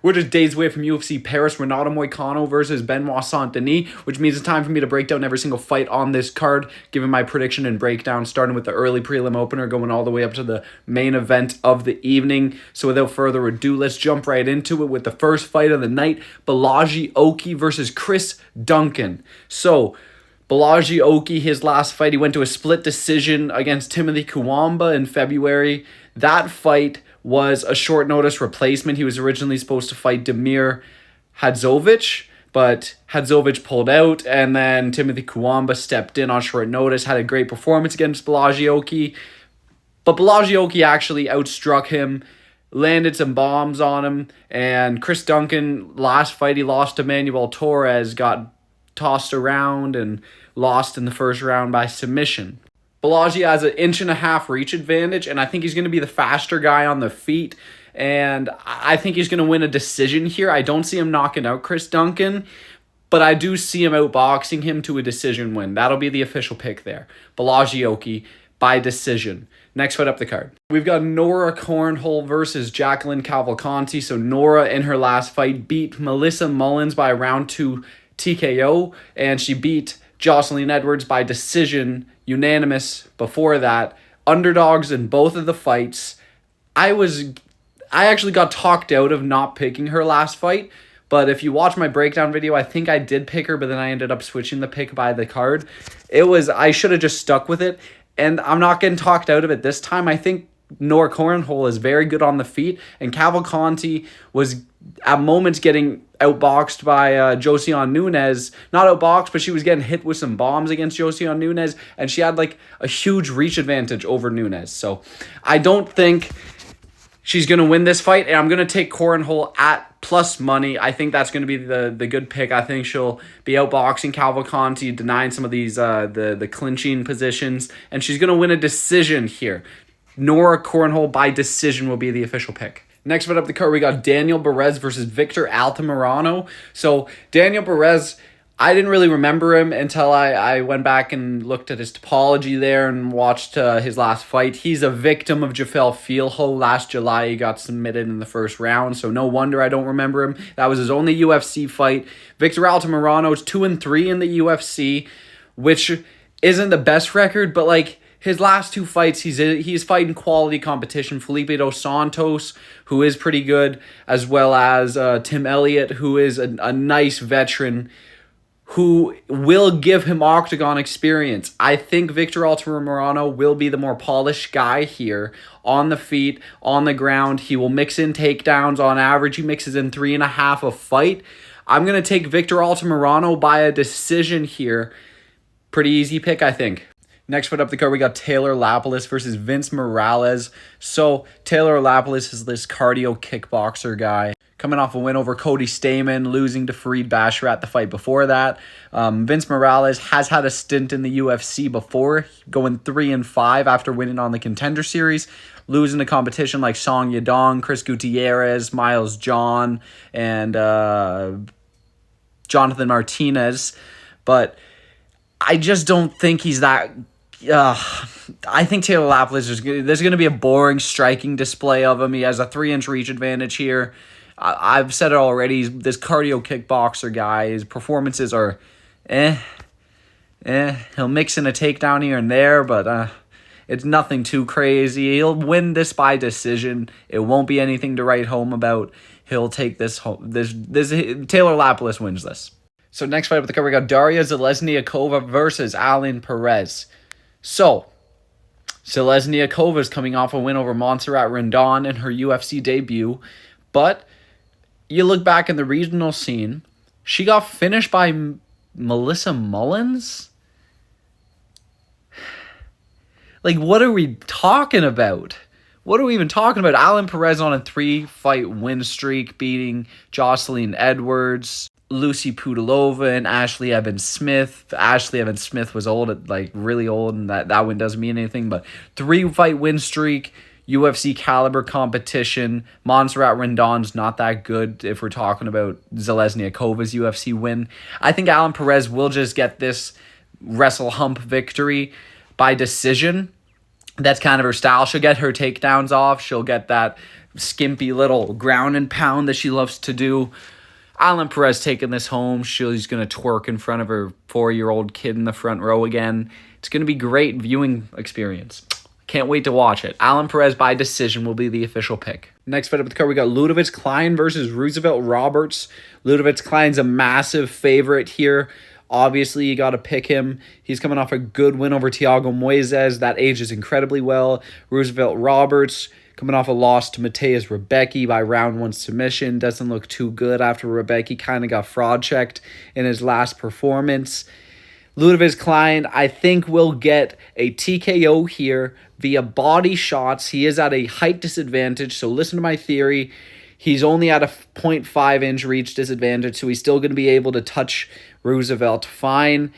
We're just days away from UFC Paris, Moicano versus Benoit Denis, which means it's time for me to break down every single fight on this card, giving my prediction and breakdown, starting with the early prelim opener, going all the way up to the main event of the evening. So without further ado, let's jump right into it with the first fight of the night, Bolaji versus Chris Duncan. So, Bolaji, his last fight, he went to a split decision against Timothy Cutelaba in February. That fight was a short notice replacement. He was originally supposed to fight Damir Hadzovic, but Hadzovic pulled out, and then Timothy Cutelaba stepped in on short notice, had a great performance against Bolaji. But Bolaji actually outstruck him, landed some bombs on him, and Chris Duncan, last fight he lost to Manuel Torres, got tossed around and lost in the first round by submission. Bolaji has an 1.5 inch reach advantage, and I think he's going to be the faster guy on the feet, and I think he's going to win a decision here. I don't see him knocking out Chris Duncan, but I do see him outboxing him to a decision win. That'll be the official pick there. Bolaji by decision. Next fight up the card, we've got Nora Cornolle versus Jaqueline Calvacanti. So Nora, in her last fight, beat Melissa Mullins by a round 2 TKO, and she beat Jocelyn Edwards by decision, unanimous before that. Underdogs in both of the fights. I actually got talked out of not picking her last fight, but if you watch my breakdown video, I think I did pick her, but then I ended up switching the pick by the card. I should have just stuck with it, and I'm not getting talked out of it this time. I think Nora Cornolle is very good on the feet, and Calvacanti was at moments getting outboxed by Josiane Nunes. Not outboxed, but she was getting hit with some bombs against Josiane Nunes, and she had like a huge reach advantage over Nunes. So I don't think she's going to win this fight, and I'm going to take Cornolle at plus money. I think that's going to be the good pick. I think she'll be outboxing Calvacanti, denying some of these the clinching positions, and she's going to win a decision here. Nora Cornolle by decision will be the official pick. Next fight up the card, we got Daniel Barez versus Victor Altamirano. So Daniel Barez, I didn't really remember him until I went back and looked at his topology there and watched his last fight. He's a victim of Jafel Filho. Last July, he got submitted in the first round, so no wonder I don't remember him. That was his only UFC fight. Victor Altamirano is 2-3 in the UFC, which isn't the best record, but like, his last 2 fights, he's fighting quality competition. Felipe dos Santos, who is pretty good, as well as Tim Elliott, who is a nice veteran, who will give him octagon experience. I think Victor Altamirano will be the more polished guy here. On the feet, on the ground, he will mix in takedowns. On average, he mixes in 3.5 a fight. I'm going to take Victor Altamirano by a decision here. Pretty easy pick, I think. Next fight up the card, we got Taylor Lapilus versus Vince Morales. So Taylor Lapilus is this cardio kickboxer guy, coming off a win over Cody Stamen, losing to Fareed Basharat the fight before that. Vince Morales has had a stint in the UFC before, going 3-5 after winning on the Contender Series, losing to competition like Song Yadong, Chris Gutierrez, Miles John, and Jonathan Martinez. But I just don't think he's that... I think Taylor Lapilus there's going to be a boring striking display of him. He has a 3-inch reach advantage here. I've said it already. He's this cardio kickboxer guy. His performances are He'll mix in a takedown here and there, but it's nothing too crazy. He'll win this by decision. It won't be anything to write home about. He'll take this home. This Taylor Lapilus wins this. So next fight up the card, we got Daria Zhelezniakova versus Allin Perez. So, Zhelezniakova is coming off a win over Montserrat Rendon in her UFC debut, but you look back in the regional scene, she got finished by Melissa Mullins? Like, what are we talking about? What are we even talking about? Allin Perez on a 3-fight win streak, beating Jocelyn Edwards, Lucy Pudilova, and Ashley Evans Smith. Ashley Evans Smith was old, like really old, and that win doesn't mean anything. But 3-fight win streak, UFC caliber competition. Montserrat Rendon's not that good if we're talking about Zhelezniakova's UFC win. I think Allin Perez will just get this wrestle hump victory by decision. That's kind of her style. She'll get her takedowns off. She'll get that skimpy little ground and pound that she loves to do. Allin Perez taking this home. She's going to twerk in front of her 4-year-old kid in the front row again. It's going to be great viewing experience. Can't wait to watch it. Allin Perez by decision will be the official pick. Next fight up with the card, we got Ludovits Klein versus Roosevelt Roberts. Ludovits Klein's a massive favorite here. Obviously, you got to pick him. He's coming off a good win over Thiago Moises. That ages incredibly well. Roosevelt Roberts coming off a loss to Mateusz Rebecki by round 1 submission. Doesn't look too good after Rebecki kind of got fraud checked in his last performance. Ludovits Klein, I think, will get a TKO here via body shots. He is at a height disadvantage, so listen to my theory. He's only at a 0.5 inch reach disadvantage, so he's still going to be able to touch Roosevelt fine.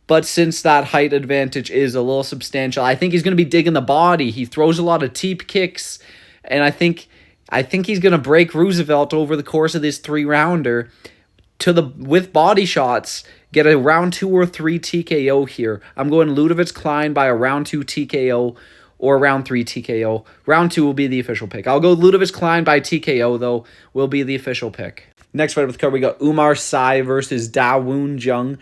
But since that height advantage is a little substantial, I think he's going to be digging the body. He throws a lot of teep kicks, and I think he's going to break Roosevelt over the course of this 3-rounder with body shots. Get a round 2 or 3 TKO here. I'm going Ludovits Klein by a round 2 TKO or round 3 TKO. Round 2 will be the official pick. I'll go Ludovits Klein by TKO, though, will be the official pick. Next fight with the card, we got Oumar Sy versus Woon Jung.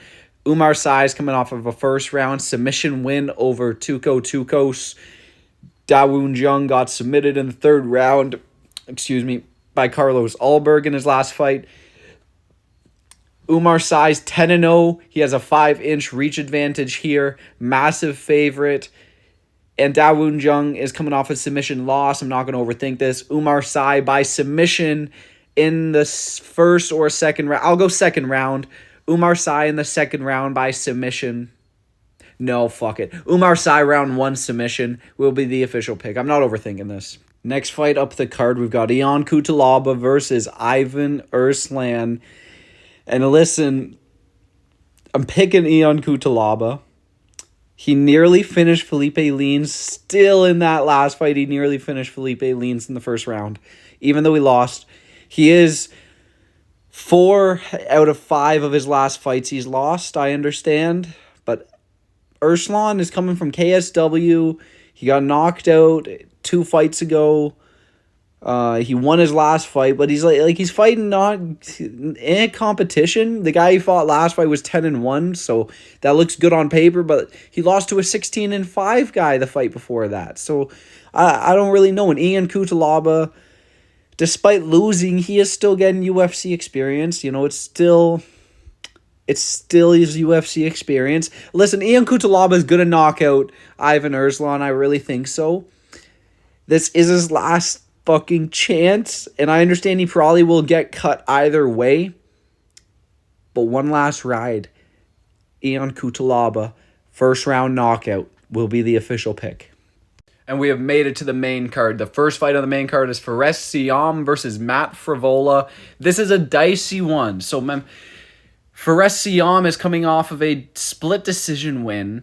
Oumar Sy is coming off of a first-round submission win over Tuco Tucos. Woon Jung got submitted in the 3rd round, by Carlos Ulberg in his last fight. Oumar Sy's 10-0. He has a 5-inch reach advantage here. Massive favorite. And Woon Jung is coming off a submission loss. I'm not going to overthink this. Oumar Sy by submission in the first or second round. I'll go second round. Oumar Sy in the second round by submission. No, fuck it. Oumar Sy round 1 submission will be the official pick. I'm not overthinking this. Next fight up the card, we've got Ion Cutelaba versus Ivan Erslan. And listen, I'm picking Ion Cutelaba. He nearly finished Felipe Lins. Still in that last fight, he nearly finished Felipe Lins in the first round. Even though he lost. He is 4 out of 5 of his last fights he's lost, I understand. But Erslan is coming from KSW. He got knocked out 2 fights ago. He won his last fight, but he's like he's fighting not in a competition. The guy he fought last fight was 10-1, so that looks good on paper, but he lost to a 16-5 guy the fight before that. So I don't really know. And Ion Cutelaba, despite losing, he is still getting UFC experience. You know, it's still his UFC experience. Listen, Ion Cutelaba is going to knock out Ivan Erslan. I really think so. This is his last fucking chance, and I understand he probably will get cut either way. But one last ride. Ion Cutelaba, first round knockout, will be the official pick. And we have made it to the main card. The first fight on the main card is Perez Ziam versus Matt Frevola. This is a dicey one. So Perez Ziam is coming off of a split decision win,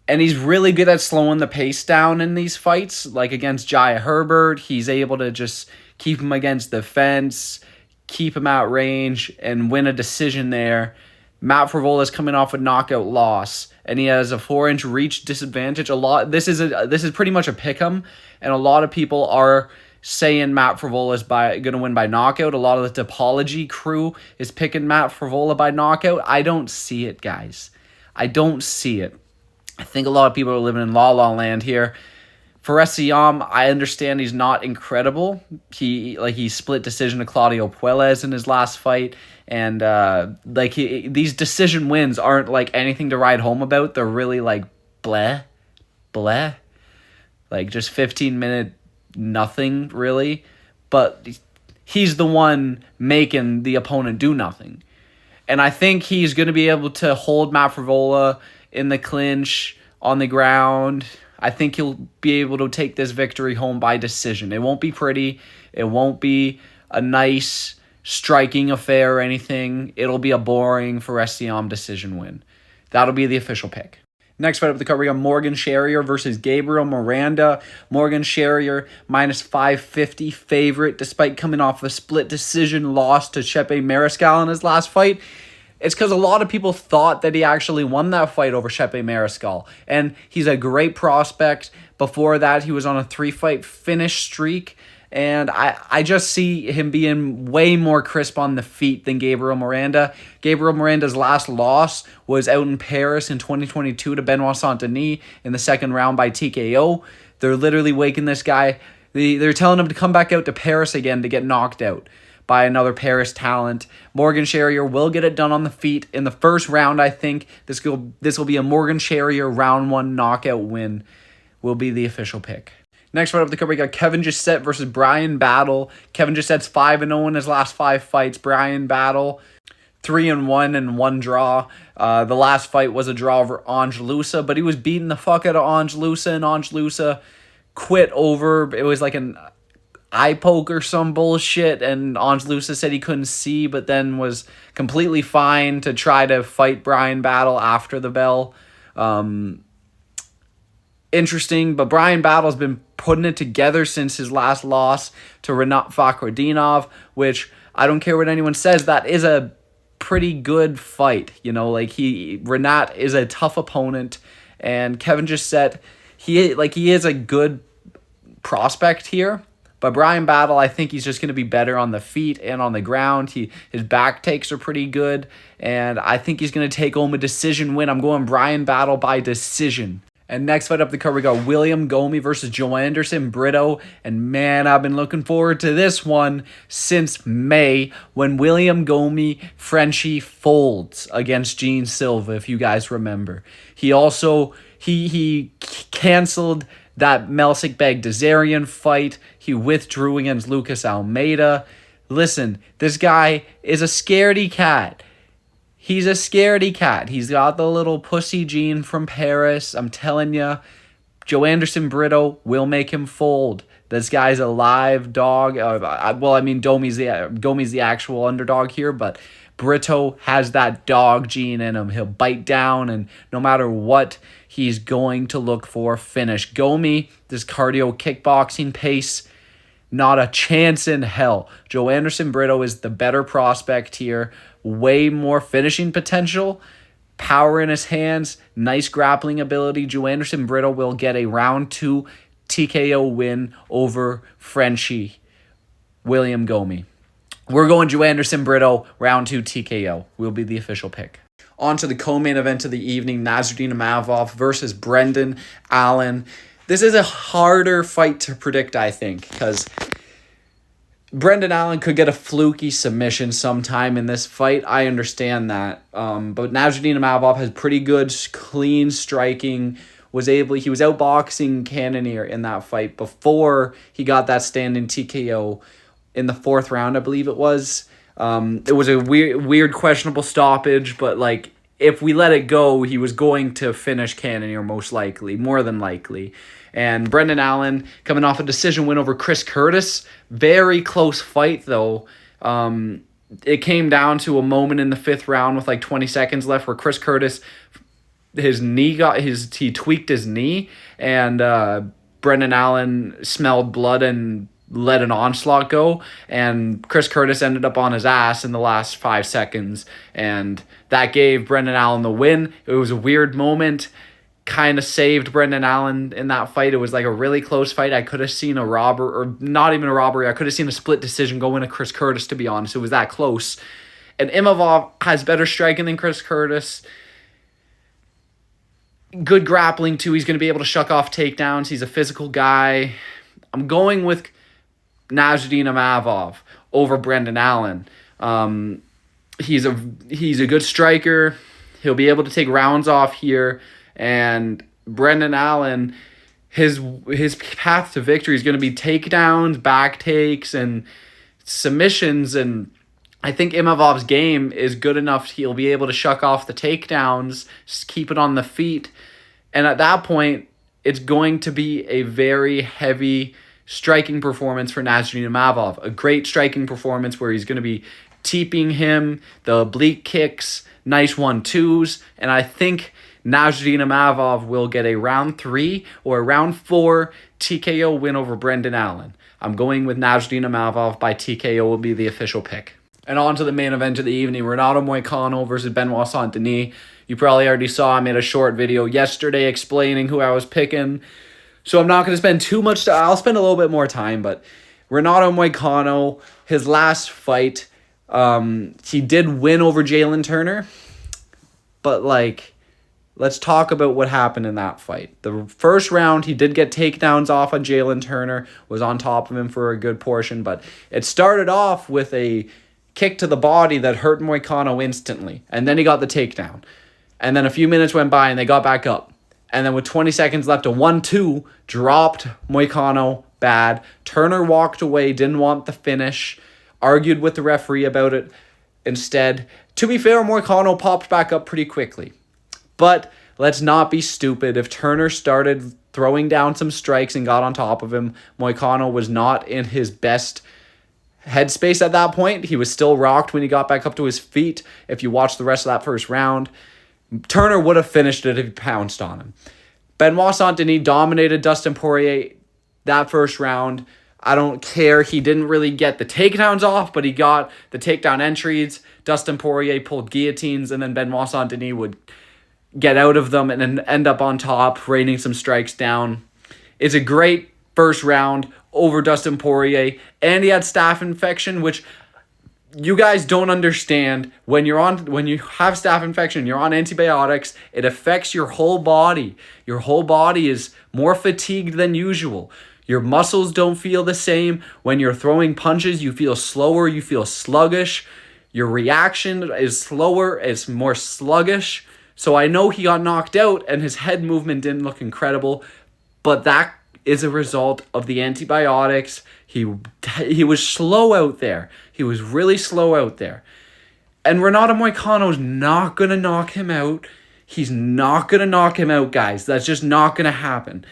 and he's really good at slowing the pace down in these fights. Like against Jaya Herbert, he's able to just keep him against the fence, keep him out range, and win a decision there. Matt Frevola is coming off a knockout loss, and he has a 4-inch reach disadvantage. This is pretty much a pick'em, and a lot of people are saying Matt Frevola is going to win by knockout. A lot of the Topology crew is picking Matt Frevola by knockout. I don't see it, guys. I don't see it. I think a lot of people are living in la-la land here. Perez Ziam, I understand he's not incredible. He split decision to Claudio Puelles in his last fight, and these decision wins aren't like anything to write home about. They're really like bleh, like just 15-minute nothing really. But he's the one making the opponent do nothing, and I think he's going to be able to hold Matt Frevola in the clinch, on the ground. I think he'll be able to take this victory home by decision. It won't be pretty. It won't be a nice striking affair or anything. It'll be a boring Perez Ziam decision win. That'll be the official pick. Next fight up the card, we got Morgan Charriere versus Gabriel Miranda. Morgan Charriere, minus 550 favorite, despite coming off a split decision loss to Chepe Mariscal in his last fight. It's because a lot of people thought that he actually won that fight over Chepe Mariscal. And he's a great prospect. Before that, he was on a 3-fight finish streak. And I just see him being way more crisp on the feet than Gabriel Miranda. Gabriel Miranda's last loss was out in Paris in 2022 to Benoit Saint-Denis in the second round by TKO. They're literally waking this guy. They're telling him to come back out to Paris again to get knocked out by another Paris talent. Morgan Charriere will get it done on the feet in the first round, I think. This will be a Morgan Charriere round 1 knockout win, will be the official pick. Next fight up the card, we got Kevin Jousset versus Bryan Battle. Kevin Jousset's 5-0 in his last 5 fights. Bryan Battle 3-1 and 1 draw. The last fight was a draw over Angelusa, but he was beating the fuck out of Angelusa, and Angelusa quit over, it was like an eye poke or some bullshit, and Angelusa said he couldn't see, but then was completely fine to try to fight Bryan Battle after the bell. Interesting, but Bryan Battle's been putting it together since his last loss to Rinat Fakhretdinov, which I don't care what anyone says, that is a pretty good fight. You know, like Rinat is a tough opponent, and Kevin Jousset, he is a good prospect here. But Bryan Battle, I think he's just going to be better on the feet and on the ground. His back takes are pretty good, and I think he's going to take home a decision win. I'm going Bryan Battle by decision. And next fight up the card, we got William Gomis versus Joanderson Brito. And man, I've been looking forward to this one since May when William Gomis Frenchie folds against Gene Silva, if you guys remember. He also, he canceled that Melsik Bagdasaryan fight. He withdrew against Lucas Almeida. Listen, this guy is a scaredy cat. He's a scaredy cat. He's got the little pussy gene from Paris. I'm telling you, Joanderson Brito will make him fold. This guy's a live dog. Gomis the actual underdog here, but Brito has that dog gene in him. He'll bite down, and no matter what, he's going to look for a finish. Gomis, this cardio kickboxing pace, not a chance in hell. Joanderson Brito is the better prospect here. Way more finishing potential, power in his hands, nice grappling ability. Joanderson Brito will get a round 2 TKO win over Frenchie William Gomis. We're going Joanderson Brito, round 2 TKO. Will be the official pick. On to the co-main event of the evening, Nasruddin Imavov versus Brendan Allen. This is a harder fight to predict, I think, because Brendan Allen could get a fluky submission sometime in this fight. I understand that. But Nasruddin Imavov has pretty good, clean striking. He was outboxing Cannonier in that fight before he got that standing TKO in the 4th round, I believe it was. It was a weird, questionable stoppage, but like if we let it go, he was going to finish Cannonier more than likely. And Brendan Allen coming off a decision win over Chris Curtis. Very close fight, though. It came down to a moment in the 5th round with like 20 seconds left where Chris Curtis, he tweaked his knee, and Brendan Allen smelled blood and let an onslaught go, and Chris Curtis ended up on his ass in the last 5 seconds, and that gave Brendan Allen the win. It was a weird moment. Kind of saved Brendan Allen in that fight. It was like a really close fight. I could have seen a robbery, or not even a robbery. I could have seen a split decision go into Chris Curtis, to be honest. It was that close. And Imavov has better striking than Chris Curtis. Good grappling, too. He's going to be able to shuck off takedowns. He's a physical guy. I'm going with Nasruddin Imavov over Brendan Allen. He's a good striker. He'll be able to take rounds off here. And Brendan Allen, his path to victory is going to be takedowns, back takes, and submissions. And I think Imavov's game is good enough. He'll be able to shuck off the takedowns, keep it on the feet. And at that point, it's going to be a very heavy striking performance for Nasruddin Imavov. A great striking performance where he's going to be teeping him, the oblique kicks, nice 1-2s. And I think Nasruddin Imavov will get a round 3 or a round 4 TKO win over Brendan Allen. I'm going with Nasruddin Imavov by TKO will be the official pick. And on to the main event of the evening, Renato Moicano versus Benoit Saint-Denis. You probably already saw I made a short video yesterday explaining who I was picking. So I'm not going to spend too much time. I'll spend a little bit more time, but Renato Moicano, his last fight, he did win over Jalen Turner, but like, let's talk about what happened in that fight. The first round, he did get takedowns off on Jalen Turner, was on top of him for a good portion, but it started off with a kick to the body that hurt Moicano instantly, and then he got the takedown. And then a few minutes went by and they got back up. And then with 20 seconds left, a 1-2 dropped Moicano bad. Turner walked away, didn't want the finish, argued with the referee about it instead. To be fair, Moicano popped back up pretty quickly. But let's not be stupid. If Turner started throwing down some strikes and got on top of him, Moicano was not in his best headspace at that point. He was still rocked when he got back up to his feet. If you watch the rest of that first round, Turner would have finished it if he pounced on him. Benoit Saint-Denis dominated Dustin Poirier that first round. I don't care. He didn't really get the takedowns off, but he got the takedown entries. Dustin Poirier pulled guillotines, and then Benoit Saint-Denis would get out of them and then end up on top, raining some strikes down. It's a great first round over Dustin Poirier, and he had staph infection, which you guys don't understand. When you have staph infection, you're on antibiotics, it affects your whole body. Your whole body is more fatigued than usual. Your muscles don't feel the same. When you're throwing punches, you feel slower, you feel sluggish. Your reaction is slower, it's more sluggish. So I know he got knocked out and his head movement didn't look incredible, but that is a result of the antibiotics. He was slow out there. He was really slow out there. And Renato Moicano's not going to knock him out. He's not going to knock him out, guys. That's just not going to happen.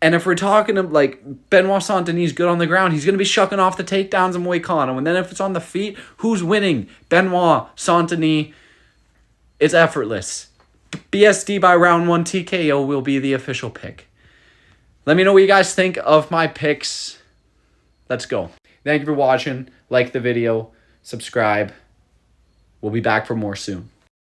And if we're talking of like Benoit Saint-Denis good on the ground, he's going to be shucking off the takedowns of Moicano. And then if it's on the feet, who's winning? Benoit, Saint-Denis. It's effortless. BSD by round 1 TKO will be the official pick. Let me know what you guys think of my picks. Let's go. Thank you for watching. Like the video. Subscribe. We'll be back for more soon.